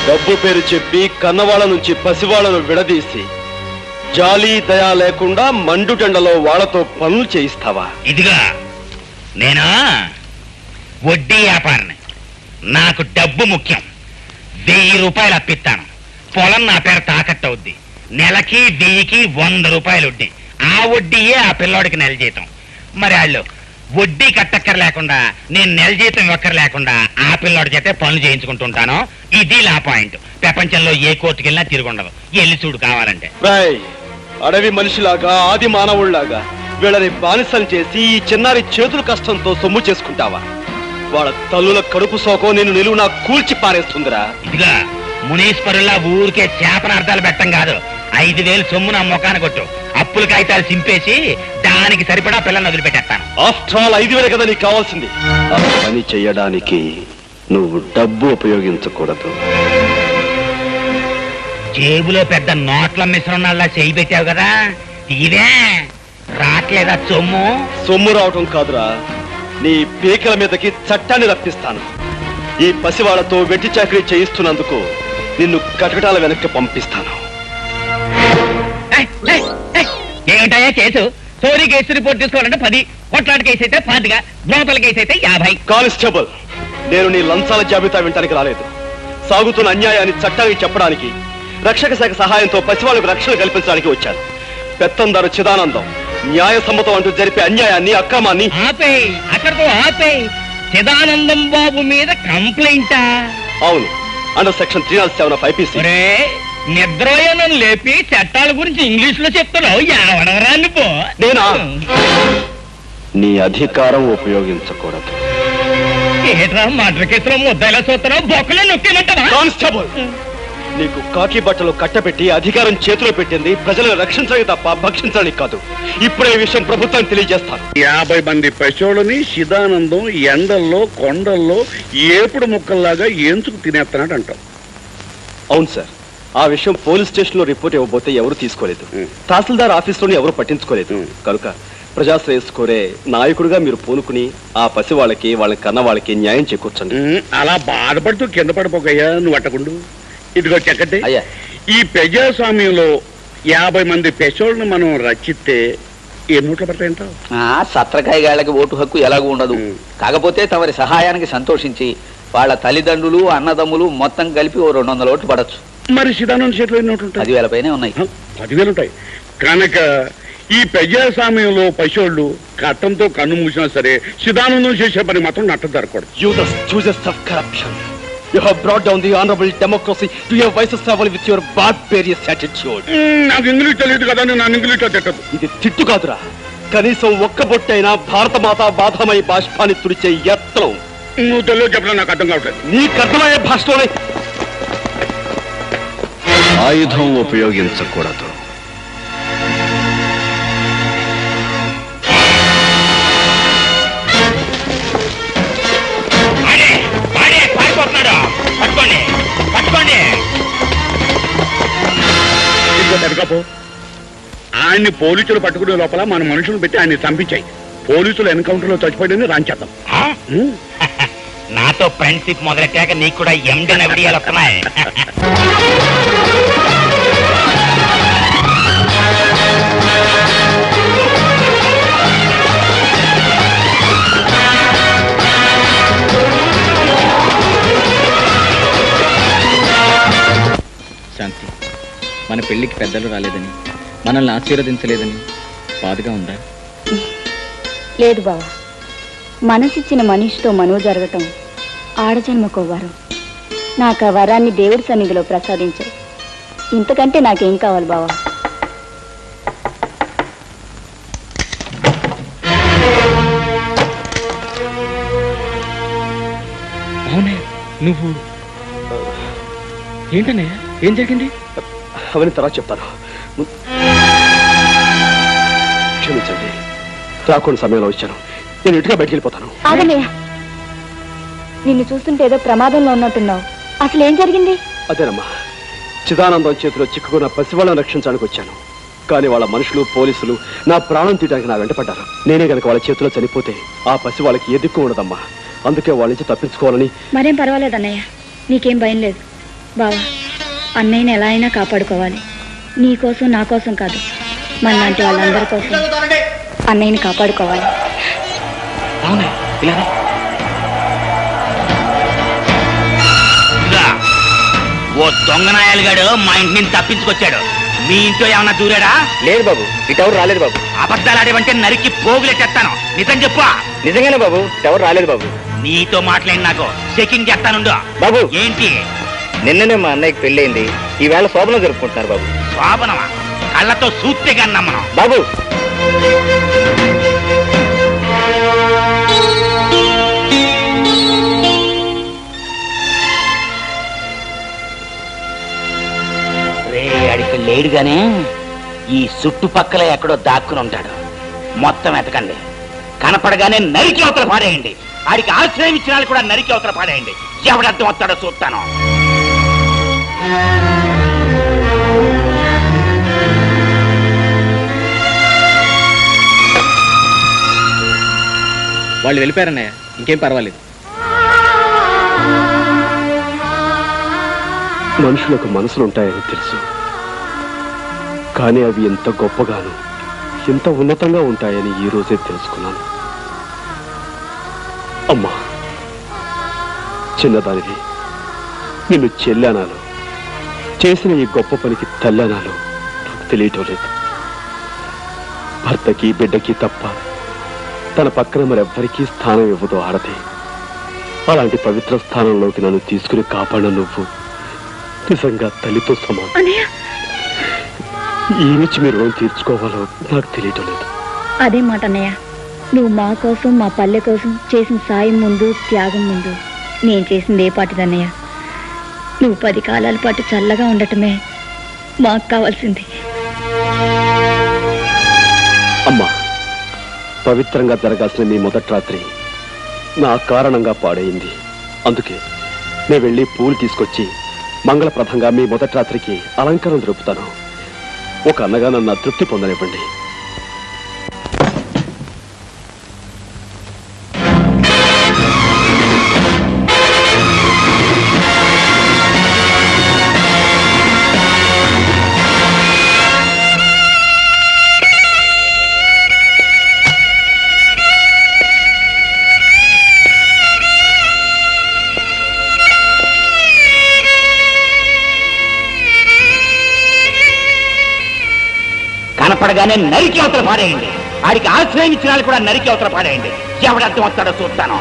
డబ్బు పేరు చెప్పి కన్నవాళ్ళ నుంచి పసివాళ్లను విడదీసి జాలి దయా లేకుండా మండుటెండలో వాళ్లతో పనులు చేయిస్తావా? ఇదిగా నేనా వడ్డీ వ్యాపారిని. నాకు డబ్బు ముఖ్యం. 1000 రూపాయలు అప్పిస్తాను. పొలం నా పేరు తాకట్టు అవుద్ది. నెలకి 1000కి 100 రూపాయలు వడ్డీ. ఆ వడ్డీయే ఆ పిల్లోడికి నెల జీతం. మరి వాళ్ళు వడ్డీ కట్టక్కర లేకుండా నేను నెల జీతం ఇవ్వక్కర లేకుండా ఆ పిల్లోడి చేతే పనులు చేయించుకుంటుంటాను. ఇది నా పాయింట్. ప్రపంచంలో ఏ కోర్టుకి వెళ్ళినా తిరుగుండదు. వెళ్ళి చూడు కావాలంటే. అడవి మనిషిలాగా ఆది మానవుళ్లాగా వీళ్ళని బానిసలు చేసి ఈ చిన్నారి చేతుల కష్టంతో సొమ్ము చేసుకుంటావా? వాళ్ళ తల్లుల కడుపు సోకో నేను నిలువునా కూల్చి పారేస్తుందిరా. ఇదిగా మునీశ్వరుల్లా ఊరికే చేపన అర్థాలు పెట్టం కాదు. 5000 సొమ్ము నా మొఖాన్ని కొట్టు. అప్పుల కాగితాలు చింపేసి దానికి సరిపడా పిల్లల్ని వదిలిపెట్టేస్తాను. ఆఫ్టర్ ఆల్ 5000 కదా నీకు కావాల్సింది. ఆ పని చెయ్యడానికి నువ్వు డబ్బు ఉపయోగించకూడదు. జేబులో పెద్ద నోట్ల మిశ్రణాల్లా చేయి పెట్టావు కదా, ఇదే రాట్లేదా సొమ్ము? సొమ్ము రావటం కాదురా, నీ పీకల మీదకి చట్టాన్ని రప్పిస్తాను. ఈ పసివాళ్లతో వెట్టి చాకరీ చేయిస్తున్నందుకు నిన్ను కటకటాల వెనక్కి పంపిస్తాను. ఏమిటయా కేసు? చోరీ కేసు రిపోర్ట్ తీసుకోవాలంటే 10, కొట్లాట కేసు అయితే 25, బ్రోతల కేసు అయితే 50. కానిస్టేబుల్, నేను నీ లంచాల జాబితా వినటానికి రాలేదు. సాగుతున్న అన్యాయాన్ని చట్టానికి చెప్పడానికి, రక్షక శాఖ సహాయంతో పసివాళ్లకు రక్షణ కల్పించడానికి వచ్చాను. పెత్తందారు చిదానందం న్యాయసమ్మతం అంటూ జరిపే అన్యాయాన్ని, అక్రమాన్ని అక్కడితో ఆపేయ్. చిదానందం బాబు మీద కంప్లైంటా? అవును, అండర్ సెక్షన్ 307 of IPC. నిద్రపోయానని లేపి చట్టాల గురించి ఇంగ్లీష్ లో చెప్తున్నావు. ఎవడవరా నువ్వు? నేనా? నీ అధికారం ఉపయోగించకూడదు. ఏట్రా మర్డర్ కేసులో ముద్దలా చూస్తున్నావు? బొక్కలో నొక్కేమంటావా? కానిస్టేబుల్, నీకు కాకి బట్టలు కట్టబెట్టి అధికారం చేతిలో పెట్టింది ప్రజలను రక్షించడానికి తప్ప భక్షించడానికి కాదు. ఇప్పుడే ఈ విషయం ప్రభుత్వానికి తెలియజేస్తాను. 50 మంది పశువులని చిదానందం ఎండల్లో కొండల్లో ఏపుడు ముక్కల్లాగా ఏంచుకు తినేస్తున్నాడు అంటావు. అవును సార్, ఆ విషయం పోలీస్ స్టేషన్ లో రిపోర్ట్ ఇవ్వబోతే ఎవరు తీసుకోలేదు. తహసీల్దార్ ఆఫీసులోని ఎవరు పట్టించుకోలేదు. కనుక ప్రజాశ్రేయస్ కోరే నాయకుడిగా మీరు పూనుకుని ఆ పసి వాళ్ళకి, వాళ్ళ కన్న వాళ్ళకి న్యాయం చేకూర్చండి. అలా బాధపడుతూ కింద పడిపోకయ్యా, నువ్వు అట్టకుండు. ఇదిగో చెక్కటి, ఈ ప్రజాస్వామ్యంలో 50 మంది పెసోళ్ళను మనం రచిస్తే ఎన్ని ఓట్లు పడతాయంటావు? సత్రకాయగాళ్ళకి ఓటు హక్కు ఎలాగూ ఉండదు. కాకపోతే తమరి సహాయానికి సంతోషించి వాళ్ళ తల్లిదండ్రులు, అన్నదమ్ములు మొత్తం కలిపి 200 ఓట్లు పడచ్చు. మరి సిదానంద చేతిలో ఎన్ని ఓట్లు ఉంటాయి? 10,000 పైనే ఉన్నాయి. 10,000 ఉంటాయి. కనుక ఈ ప్రజాస్వామ్యంలో పశువులు కట్టంతో కన్ను మూసినా సరే సిదానందం చేసే పని మాత్రం నట్ట జరగకూడదు. You have brought down the honorable democracy to your vices level with your barbarous attitude. నాకు ఇంగ్లీష్ తెలియదు కదా, నేను ఇంగ్లీష్ లో తిట్టదు. ఇది తిట్టు కాదురా, కనీసం ఒక్క బొట్టైనా భారత మాత బాధమై బాష్పాన్ని తుడిచే యత్నం. నువ్వు తెలియదు చెప్పినా నాకు అర్థం కావట్లేదు. నీకు అర్థమయ్యే భాషలోనే. ఆయుధం ఉపయోగించకూడదు. ఆయన్ని పోలీసులు పట్టుకునే లోపల మన మనుషులు పెట్టి ఆయన్ని చంపించాయి. పోలీసులు ఎన్కౌంటర్ లో చచ్చిపోయిందని రాంచేద్దాం. నాతో ఫ్రెండ్షిప్ మొదలెట్టాక నీకు కూడా ఎండన విడియాలు వస్తున్నాయి. శాంతి, మన పెళ్లికి పెద్దలు రాలేదని, మనల్ని ఆశీర్వదించలేదని బాధగా ఉందా? లేదు బావా, మనసిచ్చిన మనిషితో మనో జరగటం ఆడజన్మకో వరం. నాకు ఆ వరాన్ని దేవుడి సన్నిధిలో ప్రసాదించావు. ఇంతకంటే నాకేం కావాలి బావా? అవునే, నువ్వు ఏంటనే? ఏం జరిగింది? అవన్నీ తర్వాత చెప్తాను. క్షమించండి, రాకుండా సమయంలో వచ్చాను. నేను ఇంటిగా బయటికి వెళ్ళిపోతాను. ఆగనయ్య, నిన్ను చూస్తుంటే ఏదో ప్రమాదంలో ఉన్నట్టున్నావు. అసలు ఏం జరిగింది? అదేనమ్మా, చిదానందం చేతిలో చిక్కుకున్న పసివాళ్ళను రక్షించడానికి వచ్చాను. కానీ వాళ్ళ మనుషులు, పోలీసులు నా ప్రాణం తీయడానికి నా వెంటపడ్డారు. నేనే కనుక వాళ్ళ చేతిలో చనిపోతే ఆ పసి వాళ్ళకి ఏ దిక్కు ఉండదమ్మా. అందుకే వాళ్ళ నుంచి తప్పించుకోవాలని. మరేం పర్వాలేదు అన్నయ్య, నీకేం భయం లేదు. బావా, అన్నయ్యని ఎలా అయినా కాపాడుకోవాలి. నీ కోసం నా కోసం కాదు, మనలాంటి వాళ్ళందరి కోసం అన్నయ్యని కాపాడుకోవాలి. ఓ దొంగనాయాలుగాడు మా ఇంటి నుంచి తప్పించుకొచ్చాడు. మీ ఇంట్లో ఏమన్నా దూరాడా? లేదు బాబు, ఇటెవరు రాలేదు బాబు. అబద్ధాలు ఆడేవంటే నరికి పోగులెట్టేస్తాను. నిజం చెప్పు. నిజంగానే బాబు, ఇటెవరు రాలేదు బాబు. నీతో మాట్లాడి నాకు చెకింగ్ చేస్తానుండు. బాబు ఏంటి? నిన్ననే మా అన్నయ్యకి పెళ్ళయింది, ఈవేళ శోభనం జరుపుకుంటున్నారు బాబు. శోభనమా? కళ్ళతో చూస్తే కన్నా మనం. బాబు అడికి లేడుగానే ఈ చుట్టుపక్కల ఎక్కడో దాక్కుని ఉంటాడు. మొత్తం ఎతకండి. కనపడగానే నరికి అవతల పాడేయండి. ఆడికి ఆశ్రయం ఇచ్చిన కూడా నరికి అవతల పాడేయండి. ఎవడర్థం వస్తాడో చూస్తాను. వాళ్ళు వెళ్ళిపోయారన్నయ్య, ఇంకేం పర్వాలేదు. మనుషులకు మనసులుంటాయని తెలుసు, కానీ అవి ఎంత గొప్పగాను ఎంత ఉన్నతంగా ఉంటాయని ఈ రోజే తెలుసుకున్నాను. అమ్మా, చిన్నదానివి, నిన్ను చెల్లెనాలో చేసిన ఈ గొప్ప పనికి తల్లనాలో నాకు తెలియటం లేదు. భర్తకి బిడ్డకి తప్ప తన పక్కన మరెవ్వరికీ స్థానం ఇవ్వదు ఆడది. అలాంటి పవిత్ర స్థానంలోకి నన్ను తీసుకుని కాపాడిన నువ్వు నిజంగా తల్లితో సమానం. ఈ నుంచి మీరు రుణం తీర్చుకోవాలో నాకు తెలియటం లేదు. అదే మాట అన్నయ్య, నువ్వు మా కోసం మా పల్లె కోసం చేసిన సాయం ముందు త్యాగం ముందు నేను చేసింది ఏ పాటిదన్నయ్య. నువ్వు 10 కాలాల పాటు చల్లగా ఉండటమే మాకు కావాల్సింది. అమ్మా, పవిత్రంగా జరగాల్సిన మీ మొదటి రాత్రి నా కారణంగా పాడైంది. అందుకే నేను వెళ్ళి పూలు తీసుకొచ్చి మంగళప్రదంగా మీ మొదటి రాత్రికి అలంకారం జరుపుతాను. ఒక అన్నగా నన్ను తృప్తి పొందనివ్వండి. కనపడగానే నరికి అవతల పాడేయండి. ఆడికి ఆశ్రయం ఇచ్చిన కూడా నరికి అవతల పాడేయండి. ఎవడర్థం వస్తాడో చూస్తాను.